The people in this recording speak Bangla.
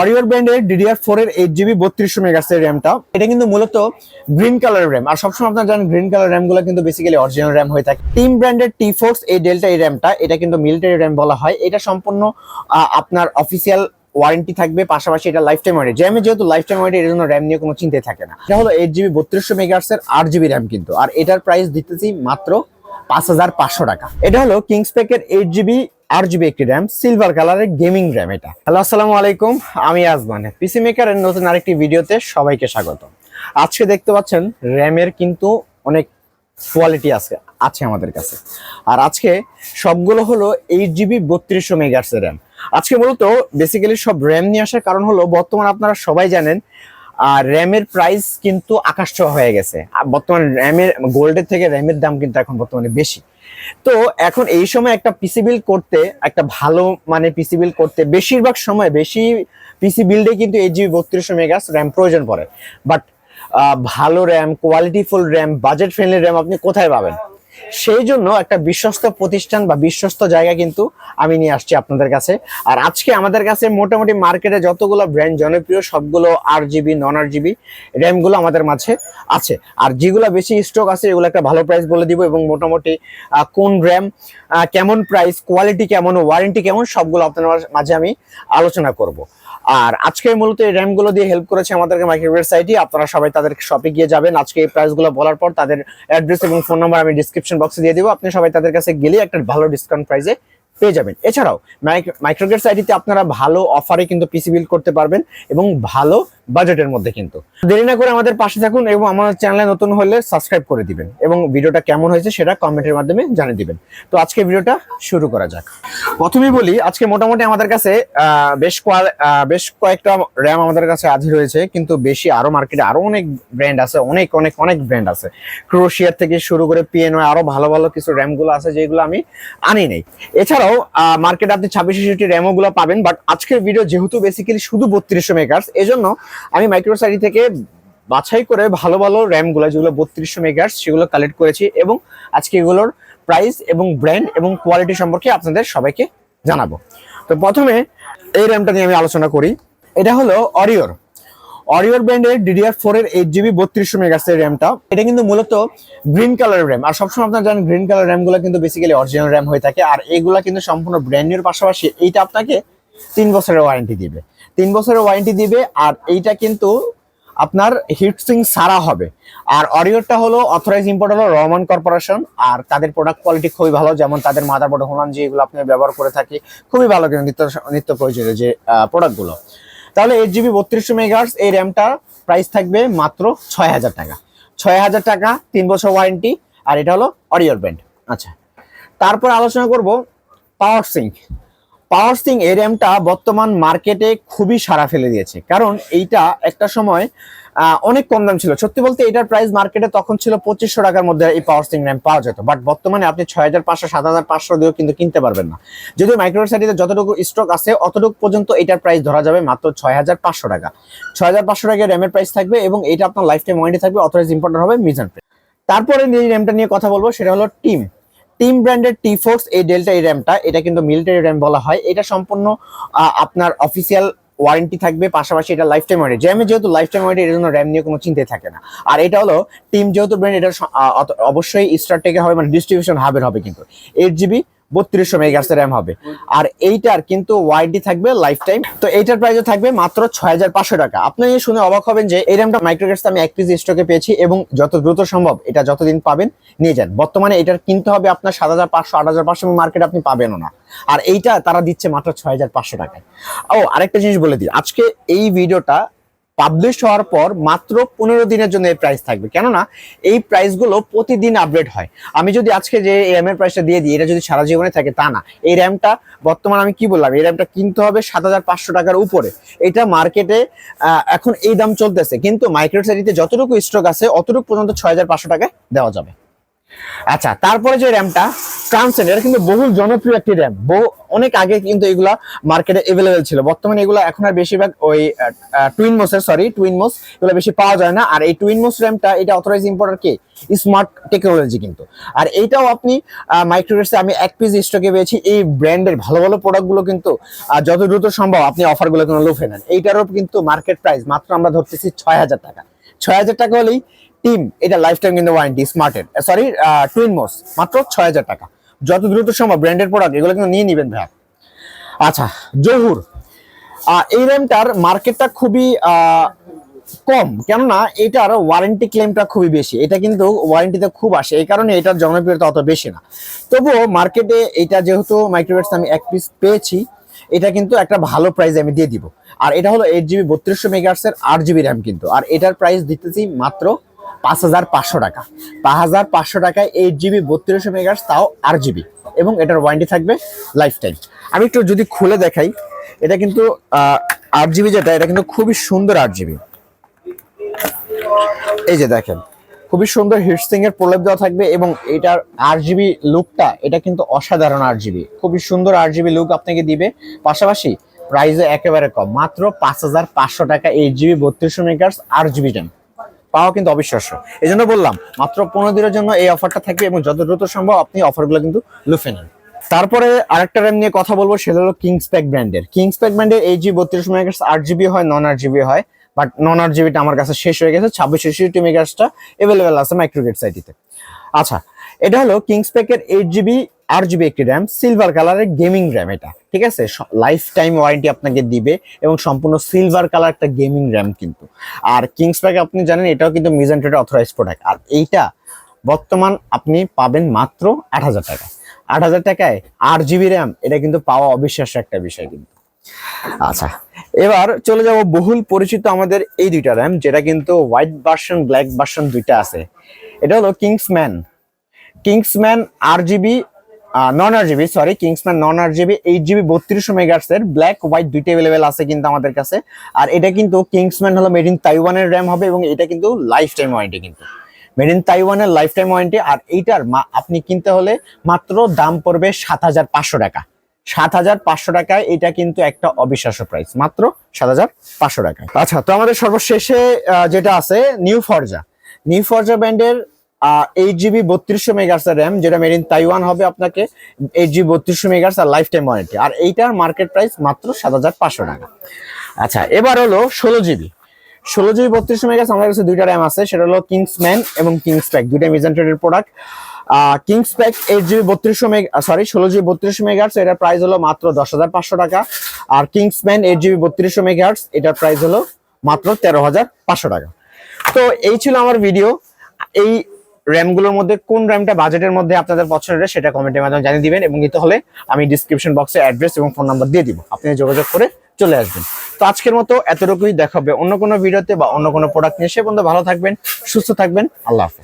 অরিওর ব্র্যান্ডের DDR4 এর 8GB 3200 মেগাহার্টজ এর র্যামটা, এটা কিন্তু মূলত গ্রিন কালার র্যাম। আর সবসময় আপনারা জানেন গ্রিন কালার র্যামগুলো কিন্তু বেসিক্যালি অরিজিনাল র্যাম হয়ে থাকে। টিম ব্র্যান্ডের T-Force এই ডেল্টা এই র্যামটা, এটা কিন্তু মিলিটারি র্যাম বলা হয়। এটা সম্পূর্ণ আপনার অফিসিয়াল ওয়ারেন্টি থাকবে, পাশাপাশি এটা লাইফ টাইম ওয়ারেন্টি। র্যামে যেহেতু লাইফ টাইম ওয়ারেন্টি, এর জন্য র্যাম নিয়ে কোনো চিন্তাই থাকে না। এটা হলো 8GB 3200 মেগাহার্টজ এর 8GB র্যাম কিন্তু, আর এটার প্রাইস দিতেছি মাত্র 5500 টাকা। এটা হলো কিংসপেকের 8GB 8GB একটি র্যাম, সিলভার কালারের গেমিং র্যাম এটা। হ্যালো, আসসালামু আলাইকুম, আমি আজমান, পিসি মেকারের নতুন আরেকটি ভিডিওতে সবাইকে স্বাগত। আজকে দেখতে পাচ্ছেন র্যামের কিন্তু অনেক কোয়ালিটি আছে আমাদের কাছে। আর আজকে সবগুলো হলো 8GB 3200 মেগাহার্টজ এর র্যাম। আজকে মূলত বেসিক্যালি সব র্যাম নিয়ে আসার কারণ হলো, বর্তমানে আপনারা সবাই জানেন র্যামের প্রাইস কিন্তু আকাশ ছোঁয়া হয়ে গেছে। বর্তমান র্যামের গোল্ডের থেকে র্যামের দাম কিন্তু এখন বর্তমানে বেশি। তো এখন এই সময় একটা পিসি বিল্ড করতে, একটা ভালো মানে পিসি বিল্ড করতে বেশিরভাগ সময় বেশি পিসি বিল্ডে কিন্তু 8GB 3200 মেগাহার্টজ র্যাম প্রয়োজন পড়ে। বাট ভালো র্যাম, কোয়ালিটিফুল র্যাম, বাজেট ফ্রেন্ডলি র্যাম আপনি কোথায় পাবেন? সেই জন্য একটা বিশ্বস্ত প্রতিষ্ঠান বা বিশ্বস্ত জায়গা কিন্তু আমি নিয়ে আসছি আপনাদের কাছে। আর আজকে আমাদের কাছে মোটামুটি মার্কেটে যতগুলো ব্র্যান্ড জনপ্রিয় সবগুলো 8GB নন 8GB র্যামগুলো আমাদের মাঝে আছে। আর যেগুলো বেশি স্টক আছে এগুলো একটা ভালো প্রাইস বলে দিব, এবং মোটামুটি কোন র্যাম কেমন প্রাইস, কোয়ালিটি কেমন, ওয়ারেন্টি কেমন, সবগুলো আপনাদের মাঝে আমি আলোচনা করব। আর আজকে মূলত এই র্যামগুলো দিয়ে হেল্প করেছে আমাদেরকে মাইক্রোওয়েভ সাইটে। আপনারা সবাই তাদের শপে গিয়ে যাবেন। আজকে এই প্রাইসগুলো বলার পর তাদের অ্যাড্রেস এবং ফোন নাম্বার আমি ডিসক্রিপশন বক্সে দিয়ে দিব। আপনি সবাই তাদের কাছে গেলে একটা ভালো ডিসকাউন্ট প্রাইসে পেয়ে যাবেন। এছাড়াও মাইক্রোওয়েভ সাইটে আপনারা ভালো অফারে কিন্তু পিসি বিল্ড করতে পারবেন, এবং ভালো বাজেটের মধ্যে। কিন্তু দেরি না করে আমাদের পাশে থাকুন, এবং আমার চ্যানেলে নতুন হলে সাবস্ক্রাইব করে দিবেন, এবং ভিডিওটা কেমন হয়েছে সেটা কমেন্টের মাধ্যমে জানিয়ে দিবেন। তো আজকে ভিডিওটা শুরু করা যাক। প্রথমেই বলি, আজকে মোটামুটি আমাদের কাছে বেশ কয়েকটা র্যাম আমাদের কাছে আজ রয়েছে, কিন্তু বেশি আরো মার্কেটে আরো অনেক ব্র্যান্ড আছে, অনেক অনেক অনেক ব্র্যান্ড আছে। ক্রোশিয়ার থেকে শুরু করে পিএনওয়াই আরো ভালো ভালো কিছু র্যামগুলো আছে যেগুলো আমি আনি নাই। এছাড়াও মার্কেটে আপনি 2660 র্যামও গুলো পাবেন। বাট আজকের ভিডিও যেহেতু বেসিক্যালি শুধু 3200 মেগাহার্টজ, এজন্য আমি মাইক্রোওয়েভ সাইট থেকে বাছাই করে ভালো ভালো র্যামগুলো যেগুলো 3200 মেগাহার্টজ সেগুলো কালেক্ট করেছি, এবং আজকে এগুলোর প্রাইস এবং ব্র্যান্ড এবং কোয়ালিটি সম্পর্কে আপনাদের সবাইকে জানাবো। তো প্রথমে এই র্যামটা নিয়ে আমি আলোচনা করি। এটা হলো অরিওর ব্র্যান্ডের DDR4 এর 8GB 3200 মেগাহার্টজ এর র্যামটা। এটা কিন্তু মূলত গ্রিন কালার র্যাম। আর সবসময় আপনারা জানেন গ্রিন কালার র্যামগুলো কিন্তু বেসিক্যালি অরিজিনাল র্যাম হয়ে থাকে। আর এইগুলা কিন্তু সম্পূর্ণ ব্র্যান্ড নিউর পাশাপাশি এইটা আপনাকে 3 বছরের ওয়ারেন্টি দিবে। 3 বছরের ওয়ারেন্টি দিবে। আর এইটা কিন্তু আপনার হিটসিং সারা হবে। আর অরিওরটা হলো অথরাইজ ইম্পোর্টার হলো রহমান কর্পোরেশন। আর তাদের প্রোডাক্ট কোয়ালিটি খুবই ভালো, যেমন তাদের মাদারবোর্ড হোলান যেগুলো আপনি ব্যবহার করে থাকি খুবই ভালো, কিন্তু নিত্য প্রয়োজনীয় যে প্রোডাক্টগুলো। তাহলে 8GB 3200 মেগাহার্টজ এই র্যামটা প্রাইস থাকবে মাত্র 6000 টাকা। 6000 টাকা, 3 বছর ওয়ারেন্টি। আর এটা হলো অরিওর ব্র্যান্ড। আচ্ছা, তারপর আলোচনা করব পাওয়ার সিং এই র্যামটা বর্তমান মার্কেটে খুবই সাড়া ফেলে দিয়েছে। কারণ এইটা একটা সময় অনেক কম দাম ছিল। সত্যি বলতে এটার প্রাইস মার্কেটে তখন ছিল 2500 টাকার মধ্যে এই পাওয়ার সিং র্যাম পাওয়া যেত। বাট বর্তমানে আপনি 6500 7500 দিয়েও কিন্তু কিনতে পারবেন না। যদিও মাইক্রোওয়েভ সাইটে যতটুকু স্টক আছে অতটুকু পর্যন্ত এটার প্রাইস ধরা যাবে মাত্র 6500 টাকা। 6500 টাকা র্যামের প্রাইস থাকবে, এবং এটা আপনার লাইফ টাইম ওয়ারেন্টি থাকবে, অথরাইজ ইম্পোর্টার হবে মিজান। তারপরে যে র্যামটা নিয়ে কথা বলবো সেটা হলো টিম ব্র্যান্ডের T-Force এই ডেল্টা এই র্যামটা। এটা কিন্তু মিলিটারি র্যাম বলা হয়। এটা সম্পূর্ণ আপনার অফিসিয়াল ওয়ারেন্টি থাকবে, পাশাপাশি এটা লাইফ টাইম ওয়ারেন্টি। র্যামে যেহেতু লাইফ টাইম ওয়ারেন্টি, এর জন্য র্যাম নিয়ে কোনো চিন্তাই থাকে না। আর এটা হলো টিম যেহেতু ব্র্যান্ড, এটা অবশ্যই স্টারটেকে হবে, মানে ডিস্ট্রিবিউশন হাবের হবে। কিন্তু 8GB 3200 মেগাহার্টজ র্যাম হবে। আর এইটার কিন্তু ওয়ারেন্টি থাকবে লাইফ টাইম। তো এইটার প্রাইসও থাকবে মাত্র 6500 টাকা। আপনি শুনে অবাক হবেন যে এই র্যামটা মাইক্রোওয়েভ আমি 1 পিস স্টকে পেয়েছি, এবং যত দ্রুত সম্ভব এটা যতদিন পাবেন নিয়ে যান। বর্তমানে এটার কিনতে হবে আপনার 7500 8500 মার্কেট আপনি পাবেনও না। আর এইটা তারা দিচ্ছে মাত্র 6500 টাকায়। ও আরেকটা জিনিস বলে দিই, আজকে এই ভিডিওটা পাবলিশ হওয়ার পর মাত্র 15 দিনের জন্য এই প্রাইস থাকবে। কেননা এই প্রাইসগুলো প্রতিদিন আপডেট হয়। আমি যদি আজকে যে র্যাম এর প্রাইসটা দিয়ে দিই, এটা যদি সারা জীবনে থাকে তা না। এই র্যামটা বর্তমানে আমি কি বললাম, এই র্যামটা কিনতে হবে 7500 টাকার উপরে। এটা মার্কেটে এখন এই দাম চলতেছে, কিন্তু মাইক্রোওয়েভ সাইটে যতটুকু স্টক আছে অতটুকু পর্যন্ত 6500 টাকায় দেওয়া যাবে। আচ্ছা, তারপরে যে র্যামটা ট্রান্সেন্ড, এটা কিন্তু বহুল জনপ্রিয় একটি র্যাম। অনেক আগে কিন্তু এগুলা মার্কেটে अवेलेबल ছিল। বর্তমানে এগুলো এখন আর বেশিরভাগ ওই টুইনমোস এগুলো বেশি পাওয়া যায় না। আর এই টুইনমোস র্যামটা এটা অথরাইজ ইম্পোর্টার কে, স্মার্ট টেকনোলজি কিন্তু। আর এইটাও আপনি মাইক্রোওয়েভসে আমি এক পিস স্টকে পেয়েছি। এই ব্র্যান্ডের ভালো ভালো প্রোডাক্টগুলো কিন্তু যত দ্রুত সম্ভব আপনি অফারগুলো কিন্তু লুফে নেন। এইটারও কিন্তু মার্কেট প্রাইস মাত্র আমরা ধরতেছি 6,000 টাকা। 6,000 টাকা হলেই টিম এটা লাইফ টাইম কিন্তু ওয়ারেন্টি স্মার্টের টুইনমোস মাত্র 6,000 টাকা। যত দ্রুত সম্ভব ব্র্যান্ডের প্রোডাক্ট এগুলো কিন্তু নিয়ে নিবেন ভাইয়া। আচ্ছা, জহুর এই র্যামটার মার্কেটটা খুবই কম, কেননা এটার ওয়ারেন্টি ক্লেমটা খুবই বেশি। এটা কিন্তু ওয়ারেন্টিতে খুব আসে, এই কারণে এটার জনপ্রিয়তা অত বেশি না। তবুও মার্কেটে এটা যেহেতু মাইক্রোওয়েভস আমি এক পিস পেয়েছি, এটা কিন্তু একটা ভালো প্রাইস আমি দিয়ে দিব। আর এটা হলো 8GB 3200 মেগাহার্টজের 8GB র্যাম কিন্তু। আর এটার প্রাইস দিতেছি মাত্র 5,500 টাকা। 5,500 টাকায় 8GB 3200 মেগাহার্টজ, তাও 8GB, এবং এটার ওয়ারেন্টি থাকবে লাইফ টাইম। আমি একটু যদি খুলে দেখাই, এটা কিন্তু 8GB যেটা, এটা কিন্তু খুবই সুন্দর 8GB। এই যে দেখেন, খুবই সুন্দর হিটসিং এর প্রলেপ দেওয়া থাকবে, এবং এটার 8GB লুকটা এটা কিন্তু অসাধারণ। 8GB খুবই সুন্দর 8GB লুক আপনাকে দিবে। পাশাপাশি প্রাইসে একেবারে কম, মাত্র 5,500 টাকা 8GB 3200 মেগাহার্টজ 8GB র্যাম পাওয়া কিন্তু অবিশ্বাস্য। এই জন্য বললাম মাত্র 15 দিনের জন্য এই অফারটা থাকবে, এবং যত দ্রুত সম্ভব আপনি অফারগুলো কিন্তু লুফে নেন। তারপরে আরেকটা র্যাম নিয়ে কথা বলবো, সেটা হলো কিংসপ্যাক ব্র্যান্ডের। কিংসপ্যাক ব্র্যান্ডের 8GB 3200 মেগাহার্টজ 8GB হয়, নন 8GB হয়। বাট নন 8GBটা আমার কাছে শেষ হয়ে গেছে। 2666 মেগাহার্টজটা अवेलेबल আছে মাইক্রোগেট সাইটিতে। আচ্ছা, এটা হলো কিংসপ্যাকের 8GB 8GB একটি র্যাম, সিলভার কালারের গেমিং র্যাম এটা, ঠিক আছে। লাইফ টাইম ওয়ারেন্টি আপনাকে দিবে, এবং সম্পূর্ণ সিলভার কালার একটা গেমিং র্যাম কিন্তু। আর কিংসপ্যাক আপনি জানেন এটাও কিন্তু মিজেন্টেড অথরাইজ প্রোডাক্ট। আর এইটা বর্তমান আপনি পাবেন মাত্র 8,000 টাকায়। 8,000 টাকায় 8GB র্যাম, এটা কিন্তু পাওয়া অবিশ্বাস্য একটা বিষয় কিন্তু। আচ্ছা, এবার চলে যাব বহুল পরিচিত আমাদের এই দুইটা র্যাম, যেটা কিন্তু হোয়াইট ভার্সন ব্ল্যাক ভার্সন দুইটা আছে। এটা হলো কিংসম্যান 8GB নন 8GB, কিংসম্যান নন 8GB 8GB 3200 মেগাহার্টজের ব্ল্যাক হোয়াইট দুইটা अवेलेबल আছে কিন্তু আমাদের কাছে। আর এটা কিন্তু কিংসম্যান হলো মেড ইন তাইওয়ানের র্যাম হবে, এবং এটা কিন্তু লাইফ টাইম ওয়ারেন্টি কিন্তু, মেড ইন তাইওয়ানের লাইফ টাইম ওয়ারেন্টি। আর এইটার আপনি কিনতে হলে মাত্র দাম পড়বে 7,500 টাকা। 7,500 টাকায় এটা কিন্তু একটা অবিশ্বাস্য প্রাইস, মাত্র 7,500 টাকায়। আচ্ছা, তো আমাদের সর্বশেষে যেটা আছে নিউ ফরজা ব্র্যান্ডের 8GB 3200 মেগাহার্টজ র্যাম, যেটা মেড ইন তাইওয়ান হবে আপনাকে 8GB 3200 মেগাহার্টজ আর লাইফ টাইম ওয়ারেন্টি। আর এইটার মার্কেট প্রাইস মাত্র 7,500 টাকা। আচ্ছা, এবার হলো 16GB 3200 মেগাহার্টজ। আমাদের কাছে দুইটা র্যাম আছে, সেটা হলো কিংসম্যান এবং কিংসপ্যাক, দুইটা মিজেন্টেডের প্রোডাক্ট। কিংসপ্যাক 8GB 16GB 3200 মেগাহার্টজ, এটার প্রাইস হলো মাত্র 10,500 টাকা। আর কিংসম্যান 8GB 3200 মেগাহার্টজ, এটার প্রাইস হলো মাত্র 13,500 টাকা। তো এই ছিল আমার ভিডিও। এই র্যামগুলোর মধ্যে কোন র্যামটা বাজেটের মধ্যে আপনাদের পছন্দের, সেটা কমেন্টের মাধ্যমে জানিয়ে দিবেন, এবং নিতে হলে আমি ডিসক্রিপশন বক্সে অ্যাড্রেস এবং ফোন নাম্বার দিয়ে দিব, আপনি যোগাযোগ করে চলে আসবেন। তো আজকের মতো এতটুকুই, দেখা হবে অন্য কোনো ভিডিওতে বা অন্য কোনো প্রোডাক্ট নিয়ে। সে পর্যন্ত ভালো থাকবেন, সুস্থ থাকবেন, আল্লাহ হাফেজ।